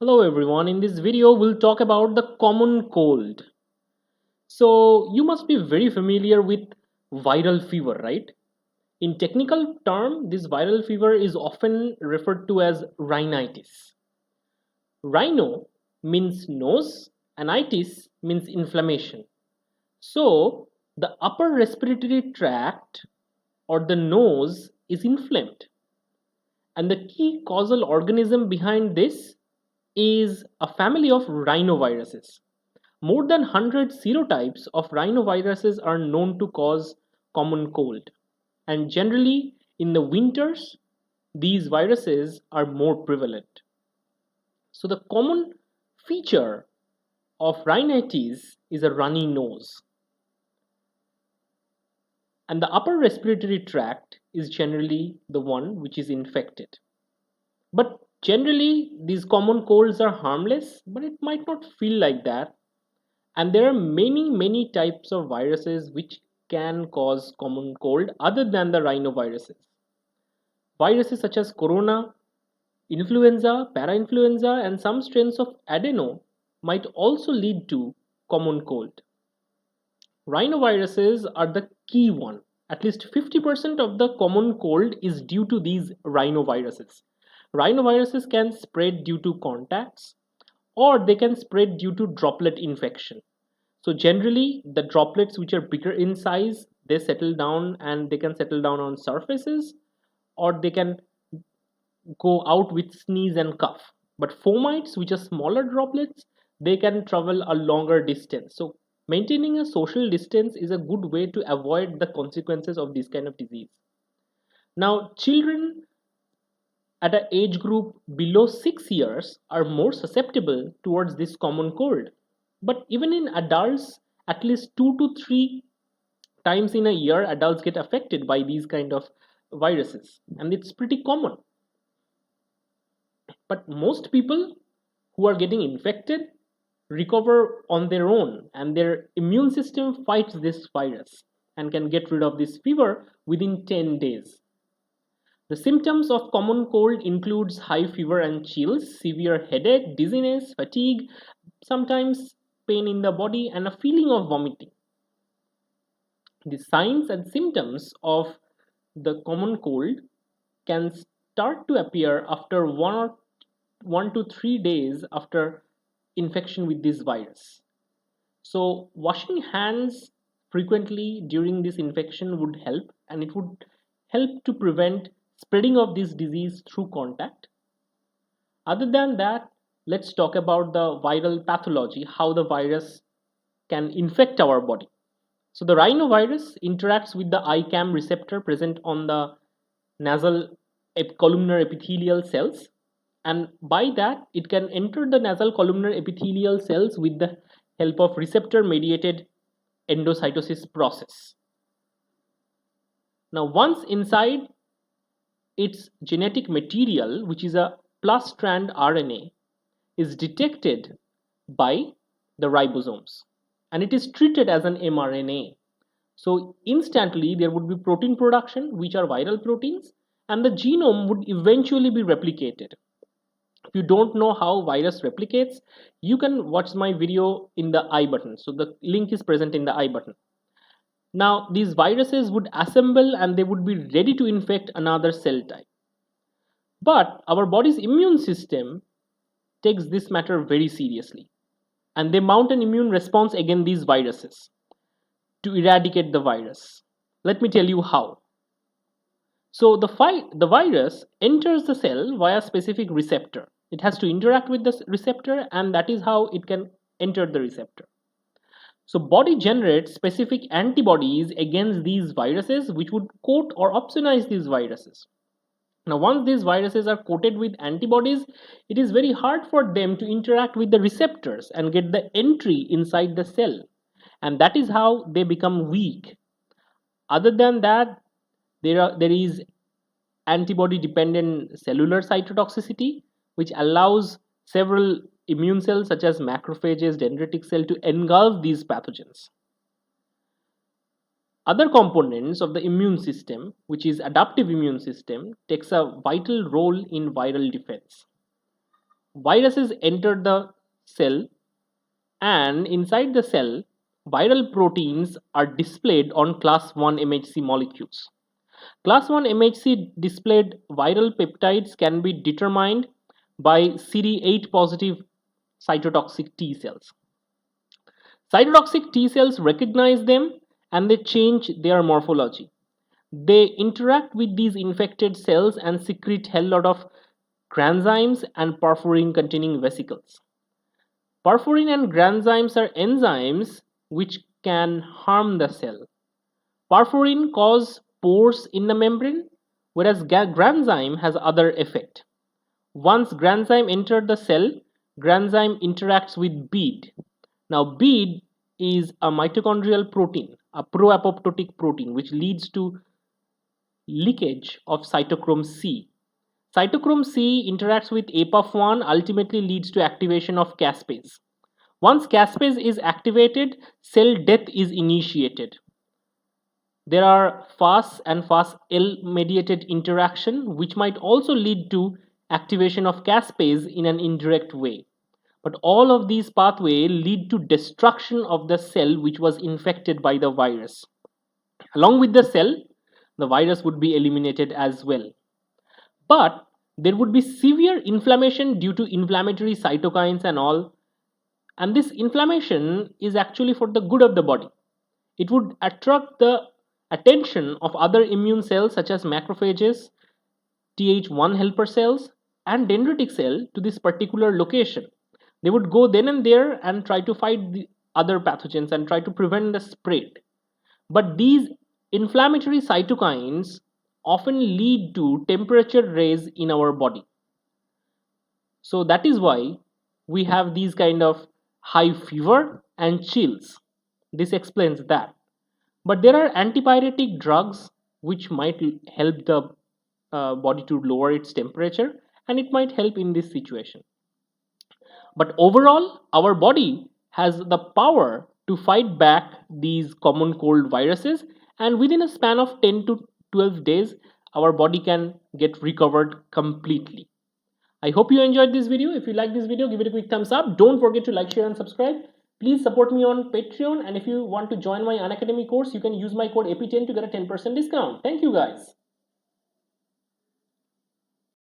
Hello everyone, in this video we'll talk about the common cold. So you must be very familiar with viral fever, right? In technical term, this viral fever is often referred to as rhinitis. Rhino means nose and itis means inflammation. So the upper respiratory tract or the nose is inflamed. And the key causal organism behind this is a family of rhinoviruses. More than 100 serotypes of rhinoviruses are known to cause common cold, and generally in the winters, these viruses are more prevalent. So, the common feature of rhinitis is a runny nose, and the upper respiratory tract is generally the one which is infected. But generally, these common colds are harmless, but it might not feel like that. And there are many types of viruses which can cause common cold other than the rhinoviruses. Viruses such as corona, influenza, parainfluenza, and some strains of adeno might also lead to common cold. Rhinoviruses are the key one. At least 50% of the common cold is due to these rhinoviruses. Rhinoviruses can spread due to contacts or they can spread due to droplet infection. So generally the droplets which are bigger in size, they settle down and they can settle down on surfaces or they can go out with sneeze and cough. But fomites which are smaller droplets, they can travel a longer distance. So maintaining a social distance is a good way to avoid the consequences of this kind of disease. Now children at an age group below 6 years are more susceptible towards this common cold. But even in adults, at least 2 to 3 times in a year, adults get affected by these kind of viruses, and it's pretty common. But most people who are getting infected recover on their own, and their immune system fights this virus and can get rid of this fever within 10 days. The symptoms of common cold includes high fever and chills, severe headache, dizziness, fatigue, sometimes pain in the body and a feeling of vomiting. The signs and symptoms of the common cold can start to appear after 1 to 3 days after infection with this virus. So washing hands frequently during this infection would help, and it would help to prevent spreading of this disease through contact. Other than that, let's talk about the viral pathology, how the virus can infect our body. So the rhinovirus interacts with the ICAM receptor present on the nasal columnar epithelial cells, and by that it can enter the nasal columnar epithelial cells with the help of receptor mediated endocytosis process. Now once inside, its genetic material, which is a plus strand RNA, is detected by the ribosomes and it is treated as an mRNA. So instantly there would be protein production, which are viral proteins, and the genome would eventually be replicated. If you don't know how virus replicates, you can watch my video in the I button. So the link is present in the I button. Now these viruses would assemble and they would be ready to infect another cell type. But our body's immune system takes this matter very seriously, and they mount an immune response against these viruses to eradicate the virus. Let me tell you how. So the virus enters the cell via specific receptor. It has to interact with the receptor, and that is how it can enter the receptor. So body generates specific antibodies against these viruses which would coat or opsonize these viruses. Now once these viruses are coated with antibodies, it is very hard for them to interact with the receptors and get the entry inside the cell, and that is how they become weak. Other than that, there is antibody dependent cellular cytotoxicity, which allows several immune cells such as macrophages, dendritic cell to engulf these pathogens. Other components of the immune system, which is adaptive immune system, takes a vital role in viral defense. viruses enter the cell, and inside the cell, viral proteins are displayed on class 1 MHC molecules. Class 1 MHC displayed viral peptides can be determined by CD8 positive cytotoxic T cells. Cytotoxic T cells recognize them and they change their morphology. They interact with these infected cells and secrete hell lot of granzymes and perforin containing vesicles. Perforin and granzymes are enzymes which can harm the cell. Perforin cause pores in the membrane, whereas granzyme has other effect. Once granzyme enters the cell, granzyme interacts with bead. Now bead is a mitochondrial protein, a pro-apoptotic protein, which leads to leakage of cytochrome C. Cytochrome C interacts with APAF1, ultimately leads to activation of caspase. Once caspase is activated, cell death is initiated. There are FAS and FAS-L mediated interaction, which might also lead to activation of caspase in an indirect way. But all of these pathways lead to destruction of the cell which was infected by the virus. Along with the cell, the virus would be eliminated as well. But there would be severe inflammation due to inflammatory cytokines and all. And this inflammation is actually for the good of the body. It would attract the attention of other immune cells such as macrophages, Th1 helper cells, and dendritic cell to this particular location. They would go then and there and try to fight the other pathogens and try to prevent the spread. But these inflammatory cytokines often lead to temperature rise in our body. So that is why we have these kind of high fever and chills. This explains that. But there are antipyretic drugs which might help the body to lower its temperature, and it might help in this situation. But overall, our body has the power to fight back these common cold viruses, and within a span of 10 to 12 days, our body can get recovered completely. I hope you enjoyed this video. If you like this video, give it a quick thumbs up. Don't forget to like, share, and subscribe. Please support me on Patreon, and if you want to join my Unacademy course, you can use my code AP10 to get a 10% discount. Thank you guys.